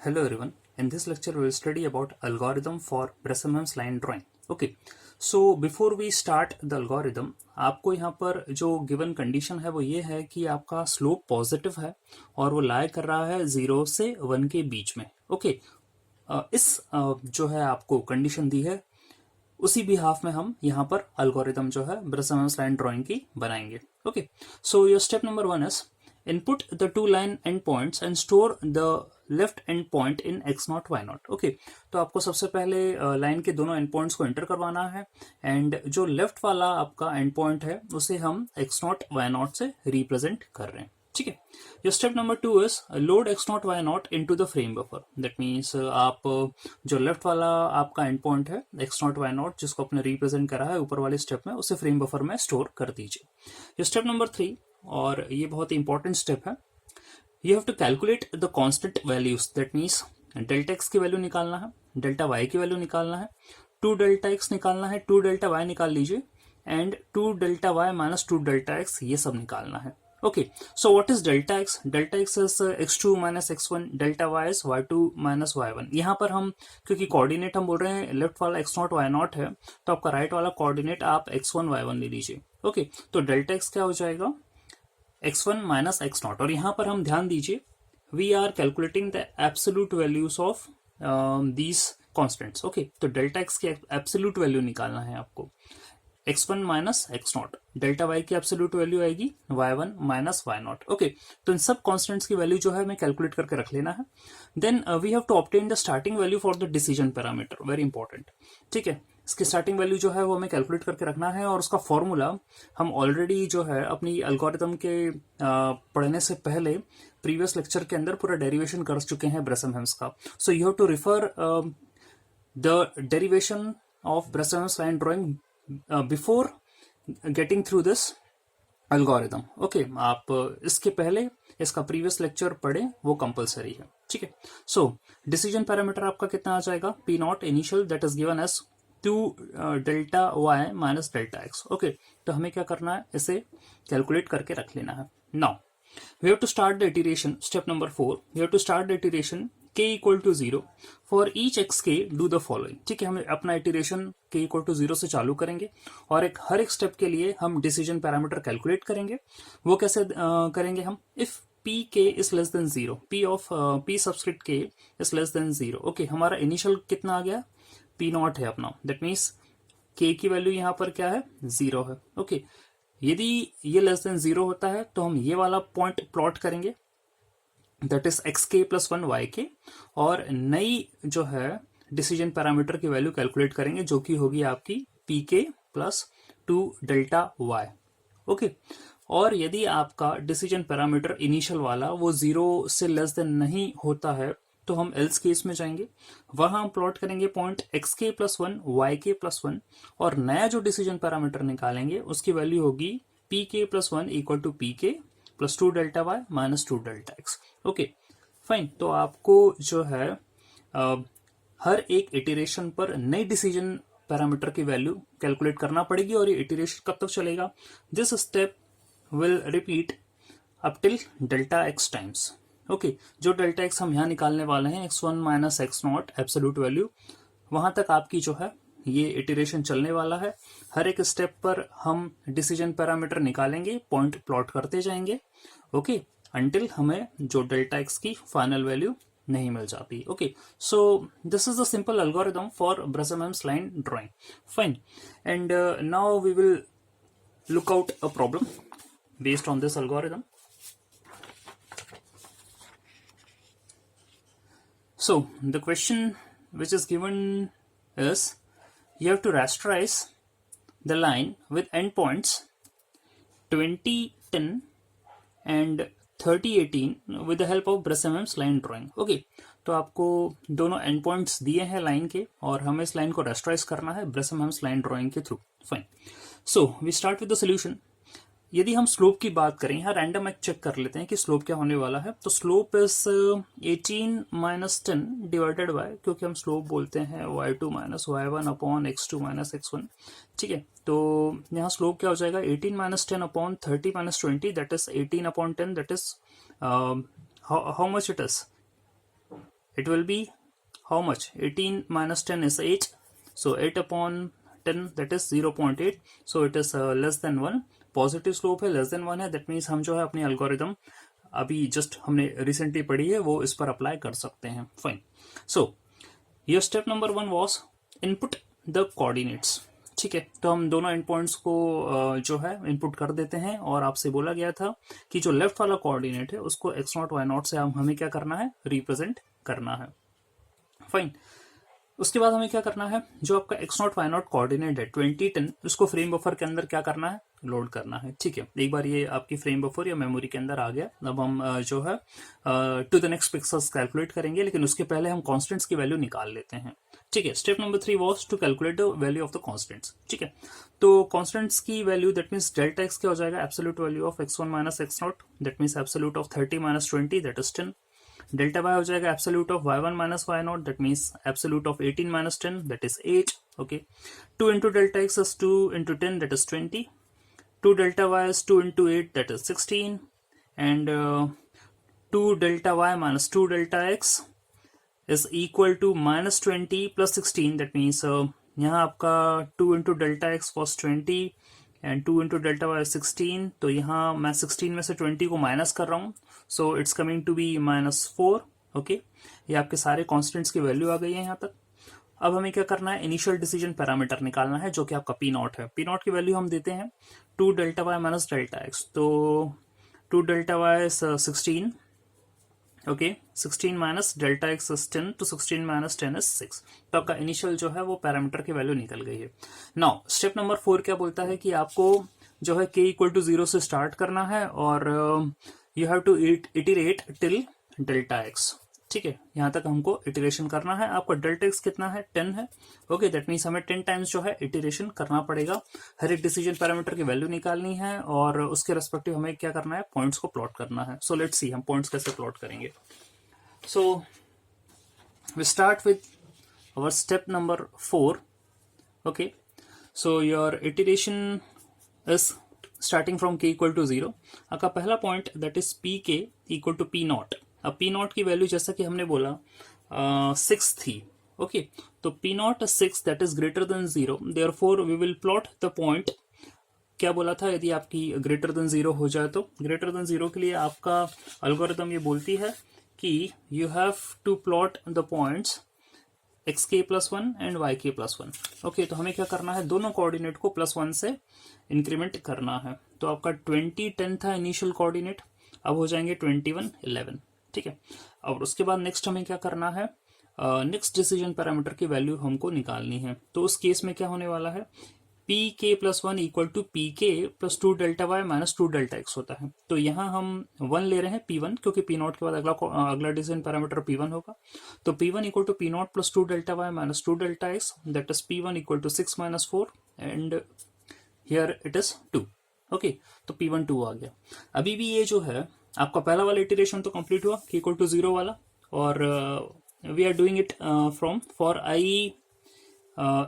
Hello everyone. In this lecture we will study about algorithm for Bresenhams line drawing. Okay. So before we start the algorithm, आपको यहाँ पर जो given condition है वो ये है कि आपका slope positive है और वो lie कर रहा है 0 से 1 के बीच में. Okay. इस जो है आपको condition दी है उसी बिहाफ में हम यहाँ पर algorithm जो है Bresenhams line drawing की बनाएंगे. Okay. So your step number 1 is input the two line endpoints and store the left endpoint in x0 y0. Okay तो आपको सबसे पहले लाइन के दोनों endpoints को एंटर करवाना है एंड जो लेफ्ट वाला आपका endpoint है उसे हम x0 y0 से रिप्रेजेंट कर रहे हैं. ठीक है. Your step number 2 is load x0 y0 into the frame buffer. That means आप जो लेफ्ट वाला आपका एंड पॉइंट है x0 y0 जिसको आपने रिप्रेजेंट करा है ऊपर वाले स्टेप में उसे फ्रेम बफर में स्टोर कर दीजिए. योर स्टेप नंबर 3 और ये बहुत ही इंपॉर्टेंट स्टेप है. You have to calculate the constant values. That means delta x की वैल्यू निकालना है, डेल्टा वाई की वैल्यू निकालना है, 2 डेल्टा एक्स निकालना है, 2 डेल्टा वाई निकाल लीजिए and 2 delta y minus 2 delta x ये सब निकालना है. Okay, so what is delta x? Delta x is x2 minus x1, delta y is y2 minus y1. यहाँ पर हम क्योंकि कोऑर्डिनेट हम बोल रहे हैं लेफ्ट वाला x0 y0 है तो आपका राइट वाला कोऑर्डिनेट आप x1 y1 ले लीजिए. ओके तो डेल्टा x क्या हो जाएगा x1 माइनस x0 और यहाँ पर हम ध्यान दीजिए we are calculating the absolute values of these constants. Okay तो डेल्टा x की एब्सोल्यूट वैल्यू निकालना है आपको. x1 minus x0, delta y की एब्सोल्यूट वैल्यू आएगी y1 माइनस y0. ओके तो इन सब कॉन्स्टेंट्स की वैल्यू जो है हमें कैलकुलेट करके रख लेना है. Then we have to obtain the starting value for the decision parameter. Very important. ठीक है, इसकी स्टार्टिंग वैल्यू जो है वो हमें कैलकुलेट करके रखना है और उसका फॉर्मूला हम ऑलरेडी जो है अपनी एल्गोरिथम के पढ़ने से पहले प्रीवियस लेक्चर के अंदर पूरा डेरिवेशन कर चुके हैं ब्रेसेनहम्स का. So you have to refer the derivation of Bresenham's line drawing before getting through this algorithm. Okay आप इसके पहले इसका प्रीवियस लेक्चर पढ़े वो कंपलसरी है. ठीक है. सो डिसीजन पैरामीटर आपका कितना आ जाएगा p naught initial that is given as 2 delta y minus delta x. Okay तो हमें क्या करना है इसे कैलकुलेट करके रख लेना है. Now we have to start the iteration. Step number 4 we have to start the iteration k equal to 0 for each x k do the following. ठीक है, हम अपना इटरेशन k इक्वल टू 0 से चालू करेंगे और हर एक स्टेप के लिए हम डिसीजन पैरामीटर कैलकुलेट करेंगे. वो कैसे करेंगे हम? If p k is less than 0, p of p subscript k is less than 0. Okay हमारा इनिशियल कितना आ गया p नॉट है अपना. दैट मीन्स k की वैल्यू यहाँ पर क्या है 0 है. ओके यदि ये लेस देन 0 होता है तो हम ये वाला पॉइंट प्लॉट करेंगे दैट इज एक्स के प्लस 1 वाई के और नई जो है डिसीजन पैरामीटर की वैल्यू कैलकुलेट करेंगे जो कि होगी आपकी P k plus 2 delta Y. Okay और यदि आपका डिसीजन पैरामीटर इनिशियल वाला वो 0 से लेस देन नहीं होता है तो हम एल्स केस में जाएंगे. वहां हम प्लॉट करेंगे पॉइंट एक्स के प्लस 1 वाई के प्लस 1 और नया जो डिसीजन पैरामीटर निकालेंगे उसकी वैल्यू होगी p k plus 1 equal to p k plus 2 delta y minus 2 delta x. Okay fine. तो आपको जो है हर एक इटरेशन पर नई डिसीजन पैरामीटर की वैल्यू कैलकुलेट करना पड़ेगी और ये इटरेशन कब तक चलेगा? This step will repeat up till delta x times. Okay जो डेल्टा एक्स हम यहाँ निकालने वाले हैं x1 minus x0 absolute value वहां तक आपकी जो है ये इटरेशन चलने वाला है. हर एक स्टेप पर हम डिसीजन पैरामीटर निकालेंगे, पॉइंट प्लॉट करते जाएंगे. ओके अंटिल हमें जो डेल्टा एक्स की फाइनल वैल्यू नहीं मिल जाती. Okay so this is the simple algorithm for Bresenham's line drawing. Fine and now we will look out a problem based on this algorithm. So the question which is given is you have to rasterize the line with endpoints 2010 and 3018 with the help of Bresenhams line drawing. Okay, तो आपको दोनों endpoints दिए हैं line के और हमें इस line को rasterize करना है Bresenhams line drawing के through. Fine. So we start with the solution. यदि हम स्लोप की बात करें यहाँ रैंडम एक चेक कर लेते हैं कि स्लोप क्या होने वाला है. तो slope is 18 minus 10 divided by क्योंकि हम स्लोप बोलते हैं y2 minus y1 upon x2 minus x1. ठीक है तो यहाँ स्लोप क्या हो जाएगा 18 minus 10 upon 30 minus 20 that is 18 upon 10 that is how much it is it will be how much? 18 minus 10 is 8, so 8 upon 10 that is 0.8, so it is less than 1. Positive slope है, less than 1 है, that means हम जो है अपनी algorithm अभी just हमने recently पढ़ी है वो इस पर अप्लाई कर सकते हैं. Fine. So your step number 1 was input the coordinates. ठीक है, तो हम दोनों एंड पॉइंट्स को जो है इनपुट कर देते हैं और आपसे बोला गया था कि जो लेफ्ट वाला कोऑर्डिनेट है उसको x0 y0 से हमें क्या करना है? रिप्रेजेंट करना है. फाइन. उसके बाद हमें क्या करना है? जो आपका x0 y0 कोऑर्डिनेट है 2010, उसको फ्रेम बफर के अंदर क्या करना है? लोड करना है. ठीक है, एक बार ये आपकी फ्रेम बफर या मेमोरी के अंदर आ गया. अब हम जो है to the next pixels calculate करेंगे, लेकिन उसके पहले हम कॉन्स्टेंट्स की वैल्यू निकाल लेते हैं. ठीक है, step number 3 was to calculate the value of the constants. ठीक है, तो कॉन्स्टेंट्स की value that means delta x क्या हो जाएगा? Absolute value of x1 minus x0, that means absolute of 30 minus 20, that is 10. Delta y हो जाएगा absolute of y1 minus y0, that means absolute of 18 minus 10, that is 8. Okay, 2 into delta x is 2 into 10, that is 20. 2 delta y is 2 into 8, that is 16, and 2 delta y minus 2 delta x is equal to minus 20 plus 16. That means यहाँ आपका 2 into delta x was 20 and 2 into delta y is 16. तो यहाँ मैं 16 में से 20 को minus कर रहा हूँ, so it's coming to be minus 4. Okay, ये आपके सारे कॉन्स्टेंट्स की वैल्यू आ गई है यहाँ तक. अब हमें क्या करना है? इनिशियल डिसीजन पैरामीटर निकालना है जो कि आपका पी नॉट है. पी नॉट की वैल्यू हम देते हैं 2 delta y minus delta x. तो 2 delta y is 16. Okay, 16 minus delta x is 10, तो 16 माइनस 10 इज 6. तो आपका इनिशियल जो है वो पैरामीटर की वैल्यू निकल गई है. नाउ स्टेप नंबर 4 क्या बोलता है कि आपको जो है k इक्वल टू 0 से स्टार्ट करना है और you have to iterate till delta x. ठीक है, यहां तक हमको इटरेशन करना है. आपका डेल्टा एक्स कितना है? 10 है. ओके, दैट मीन्स हमें 10 टाइम्स जो है इटरेशन करना पड़ेगा. हर एक डिसीजन पैरामीटर की वैल्यू निकालनी है और उसके रेस्पेक्टिव हमें क्या करना है? पॉइंट्स को प्लॉट करना है. सो लेट्स सी हम पॉइंट्स कैसे प्लॉट करेंगे. So we start with our step number 4. Okay, so your iteration is starting from k equal to 0. आपका पहला point that is p k equal to p naught. अब p naught की value जैसा कि हमने बोला 6 थी. ओके, तो p naught 6 that is greater than 0, therefore we will plot the point. क्या बोला था? यदि आपकी ग्रेटर देन 0 हो जाए तो ग्रेटर देन 0 के लिए आपका एल्गोरिथम ये बोलती है कि you have to plot the points xk+1 and yk+1. Okay, तो हमें क्या करना है? दोनों कोऑर्डिनेट को +1 से इंक्रीमेंट करना है. तो आपका 20 10 था इनिशियल कोऑर्डिनेट, अब हो जाएंगे 21 11. ठीक है, और उसके बाद नेक्स्ट हमें क्या करना है? नेक्स्ट डिसीजन पैरामीटर की वैल्यू हमको निकालनी है. तो उस केस में क्या होने वाला है? pk+1 equal to pk plus 2 delta y minus 2 delta x होता है. तो यहाँ हम 1 ले रहे हैं p1, क्योंकि p नॉट के बाद अगला डिसीजन पैरामीटर p1 होगा. तो p1 equal to p naught plus 2 delta y minus 2 delta x, that is p1 equal to 6 minus 4 and here it is 2. Okay, तो p1 2 आ गया. अभी भी ये जो है आपका पहला वाला इटरेशन तो कंप्लीट हुआ k इक्वल टू 0 वाला, और we are doing it from for i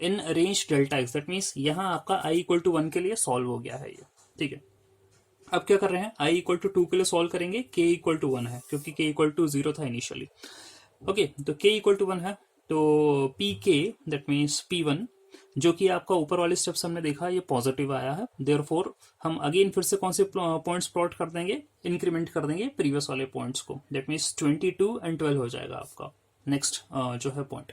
in range delta x. That means यहाँ आपका i इक्वल टू 1 के लिए सॉल्व हो गया है ये. ठीक है, अब क्या कर रहे हैं? i इक्वल टू 2 के लिए सॉल्व करेंगे. k इक्वल टू 1 है क्योंकि k इक्वल टू 0 था इनिशियली. ओके, तो k इक्वल टू 1 है, तो pk दैट मीन्स p1 जो कि आपका ऊपर वाले स्टेप्स हमने देखा ये पॉजिटिव आया है. देयरफॉर हम अगेन फिर से कौन से पॉइंट्स प्लॉट कर देंगे? इंक्रीमेंट कर देंगे प्रीवियस वाले पॉइंट्स को. दैट मीन्स 22 एंड 12 हो जाएगा आपका नेक्स्ट जो है पॉइंट.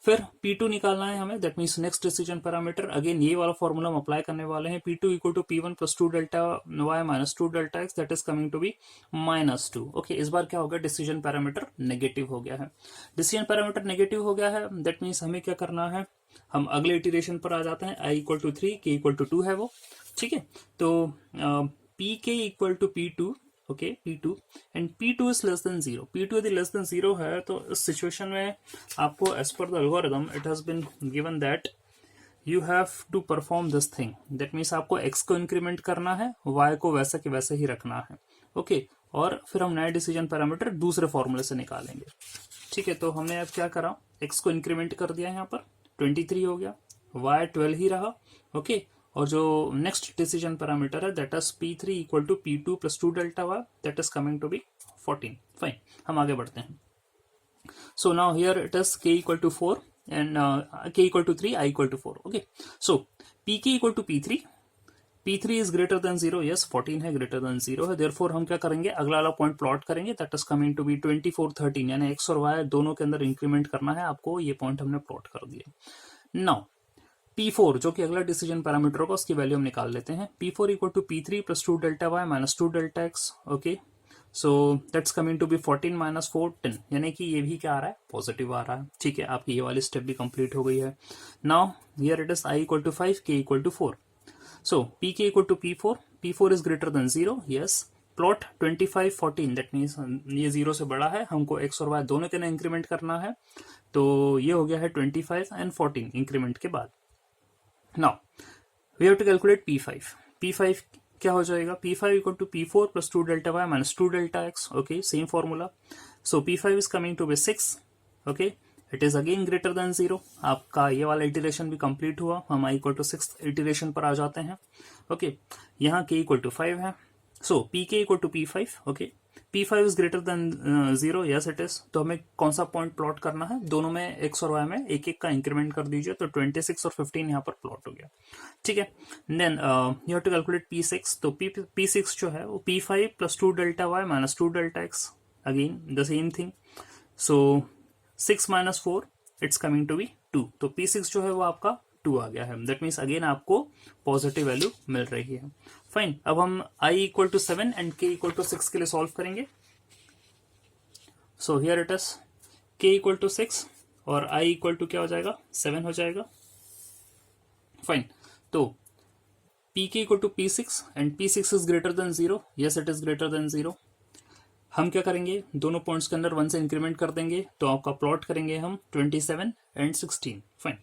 फिर P2 निकालना है हमें. That means next decision parameter. Again ये वाला फॉर्मूला हम अप्लाई करने वाले हैं. P2 equal to P1 plus 2 delta y minus 2 delta x, that is coming to be -2. Okay, इस बार क्या हो गया? डिसीजन पैरामीटर नेगेटिव हो गया है. डिसीजन पैरामीटर नेगेटिव हो गया है, दैट मीन्स हमें क्या करना है? हम अगले इटरेशन पर आ जाते हैं. i equal to 3, k equal to 2 है वो. ठीक है, तो pk equal to p2. Okay, p2 and p2 is less than 0. p2 यदि लेस देन 0 है तो इस सिचुएशन में आपको as per the algorithm it has been given that you have to perform this thing. That means आपको x को increment करना है, y को वैसे के वैसे ही रखना है. ओके, और फिर हम नए डिसीजन पैरामीटर दूसरे फॉर्मूले से निकालेंगे. ठीक है, तो हमने अब क्या करा? x को इंक्रीमेंट कर दिया, यहाँ पर 23 हो गया, y 12 ही रहा. ओके, और जो नेक्स्ट डिसीजन पैरामीटर है that is p3 equal to p2 plus 2 delta y, that is coming to be 14. Fine, हम आगे बढ़ते हैं. So now here it is k equal to 4 and k equal to 3, I equal to 4. Okay, so pk equal to p3, p3 is greater than 0, yes 14 है, greater than 0 है, therefore हम क्या करेंगे, अगला वाला पॉइंट प्लॉट करेंगे, that is coming to be 24 13, यानी x और y दोनों के अंदर इंक्रीमेंट करना है आपको, ये पॉइंट हमने प्लॉट कर दिया. नाउ P4 जो कि अगला डिसीजन पैरामीटर होगा उसकी वैल्यू हम निकाल लेते हैं. P4 equal to P3 plus 2 delta y minus 2 delta x. Okay, so that's coming to be 14 minus 4 10, यानी कि ये भी क्या आ रहा है, पॉजिटिव आ रहा है. ठीक है, आपकी ये वाली स्टेप भी कंप्लीट हो गई है. Now here it is I equal to 5, K equal to 4. So PK equal to P4, P4 is greater than 0, yes. Plot 25 14, that means ये 0 से बड़ा है, हमको x और y दोनों के लिए इंक्रीमेंट करना है, तो ये हो गया है 25 एंड 14 इंक्रीमेंट के बाद. Now we have to calculate P5. P5 क्या हो जाएगा, P5 equal to P4 plus 2 delta y minus 2 delta x. Okay, same formula. So P5 is coming to be 6. Okay, it is again greater than 0. आपका ये वाला iteration भी complete हुआ, हम I equal to 6th iteration पर आ जाते हैं. Okay, यहाँ K equal to 5 है. So Pk equal to P5. Okay, P5 is greater than 0, yes it is. तो हमें कौन सा पॉइंट प्लॉट करना है, दोनों में x और y में एक एक का इंक्रीमेंट कर दीजिए, तो 26 और 15 यहाँ पर प्लॉट हो गया. ठीक है, then you have to calculate P6. तो P6 जो है वो P5 plus 2 delta y minus 2 delta x, again the same thing. So 6 minus 4 it's coming to be 2. तो P6 जो है वो आपका 2 आ गया है, दैट मीन्स अगेन आपको पॉजिटिव वैल्यू मिल रही है. फाइन, अब हम I equal to 7 and K equal to 6 के लिए सॉल्व करेंगे. So here it is K equal to 6 और I इक्वल टू क्या हो जाएगा, 7 हो जाएगा. फाइन, तो Pk equal to P6 and P6 is greater than 0, yes it is greater than 0. हम क्या करेंगे, दोनों पॉइंट्स के अंदर 1 से इंक्रीमेंट कर देंगे, तो आपका प्लॉट करेंगे हम 27 एंड 16. फाइन,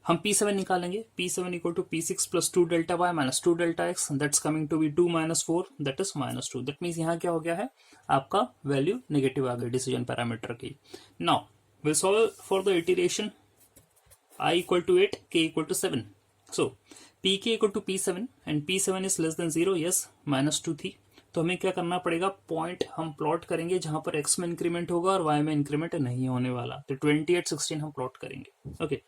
हम P7 निकालेंगे. P7 equal to P6 plus 2 delta y minus 2 delta x, that's coming to be 2 minus 4, that is minus 2. That means यहाँ क्या हो गया है, आपका वैल्यू नेगेटिव आ गई डिसीजन पैरामीटर की. Now will solve for the iteration I equal to 8, K equal to 7. So Pk equal to P7 and P7 is less than 0, yes minus 2 थी. तो हमें क्या करना पड़ेगा, पॉइंट हम प्लॉट करेंगे जहां पर x में इंक्रीमेंट होगा और y में इंक्रीमेंट नहीं होने वाला, तो 28 16 हम प्लॉट करेंगे. Okay,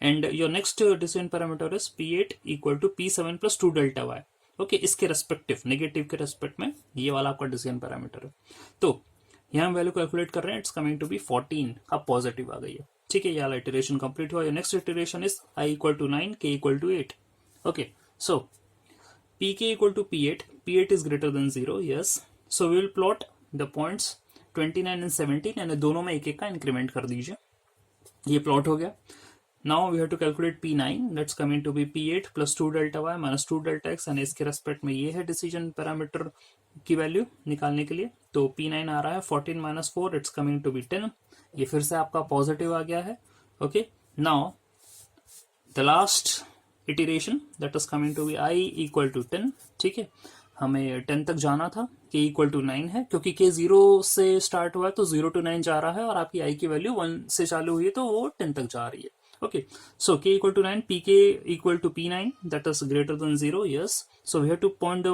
and your next decision parameter is P8 equal to P7 plus 2 delta y. Okay, इसके रेस्पेक्टिव नेगेटिव के रेस्पेक्ट में ये वाला आपका डिसीजन पैरामीटर है. तो यहाँ हम वैल्यू कैलकुलेट कर रहे हैं, इट्स कमिंग टू बी 14 का पॉजिटिव आ गई है. ठीक है, ये वाला इटरेशन कंप्लीट हुआ. Next iteration is I equal to 9, K equal to 8. Okay, so Pk equal to P8, P8 is greater than 0, yes. So we will plot the points 29 and 17 and दोनों में एक एक का इंक्रीमेंट कर दीजिए. ये plot हो गया. Now we have to calculate P9, that's coming to be P8 plus 2 delta y minus 2 delta x, and इसके रेस्पेक्ट में ये है डिसीजन पैरामीटर की वैल्यू निकालने के लिए. तो P9 आ रहा है 14 minus 4, it's coming to be 10. ये फिर से आपका पॉजिटिव आ गया है. Okay, now the last iteration that is coming to be I equal to 10. ठीक है, हमें 10 तक जाना था. K इक्वल टू 9 है, क्योंकि K 0 से स्टार्ट हुआ है तो 0 to 9 जा रहा है, और आपकी I की वैल्यू 1 से चालू हुई है तो वो 10 तक जा रही है. Okay, so K equal to 9, Pk equal to P9 that is greater than 0, yes. So we have to point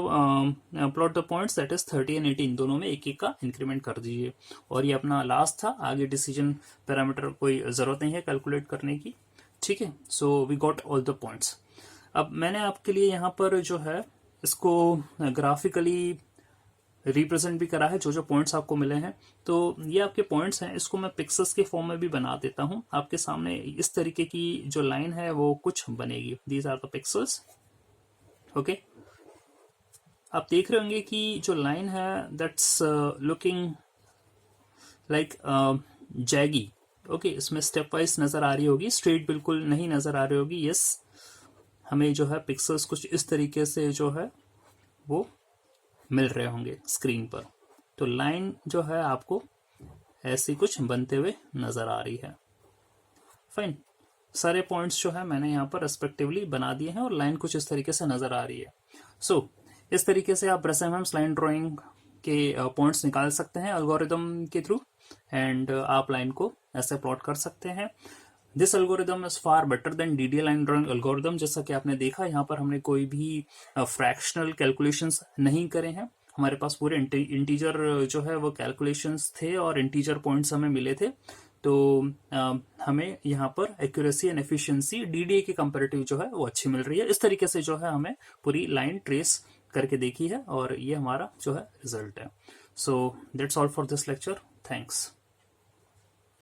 plot the points that is 30 and 18, दोनों में एक एक का इंक्रीमेंट कर दीजिए. और ये अपना लास्ट था, आगे डिसीजन पैरामीटर कोई जरूरत नहीं है कैलकुलेट करने की. ठीक है, so we got all the points. अब मैंने आपके लिए यहाँ पर जो है इसको ग्राफिकली रिप्रेजेंट भी करा है, जो जो पॉइंट्स आपको मिले हैं. तो ये आपके पॉइंट्स हैं, इसको मैं पिक्सेल्स के फॉर्म में भी बना देता हूँ. आपके सामने इस तरीके की जो लाइन है वो कुछ बनेगी. These are the pixels. Okay, आप देख रहे होंगे कि जो लाइन है that's looking like jaggy. Okay, इसमें स्टेप वाइज नजर आ रही होगी, स्ट्रेट बिल्कुल नहीं नजर आ रही होगी. यस, हमें जो है पिक्सेल्स कुछ इस तरीके से जो है वो मिल रहे होंगे स्क्रीन पर. तो लाइन जो है आपको ऐसी कुछ बनते हुए नजर आ रही है. फाइन, सारे पॉइंट्स जो है मैंने यहाँ पर रेस्पेक्टिवली बना दिए हैं और लाइन कुछ इस तरीके से नजर आ रही है. सो इस तरीके से आप ब्रेसेनहम्स लाइन ड्राइंग के पॉइंट्स निकाल सकते हैं एल्गोरिदम के थ्रू, एंड आप लाइन को ऐसे प्लॉट कर सकते हैं. This algorithm is far better than DDL line drawing algorithm. जैसा कि आपने देखा, यहाँ पर हमने कोई भी फ्रैक्शनल कैलकुलेशंस नहीं करे हैं. हमारे पास पूरे इंटीजर जो है वो कैलकुलेशंस थे और इंटीजर पॉइंट्स हमें मिले थे. तो हमें यहाँ पर एक्यूरेसी एंड एफिशिएंसी डीडीए के कंपैरेटिव जो है वो अच्छी मिल रही है। इस तरीके से जो है हमें पूरी लाइन ट्रेस करके देखी है और ये हमारा जो है रिजल्ट है। So that's all for this lecture. Thanks.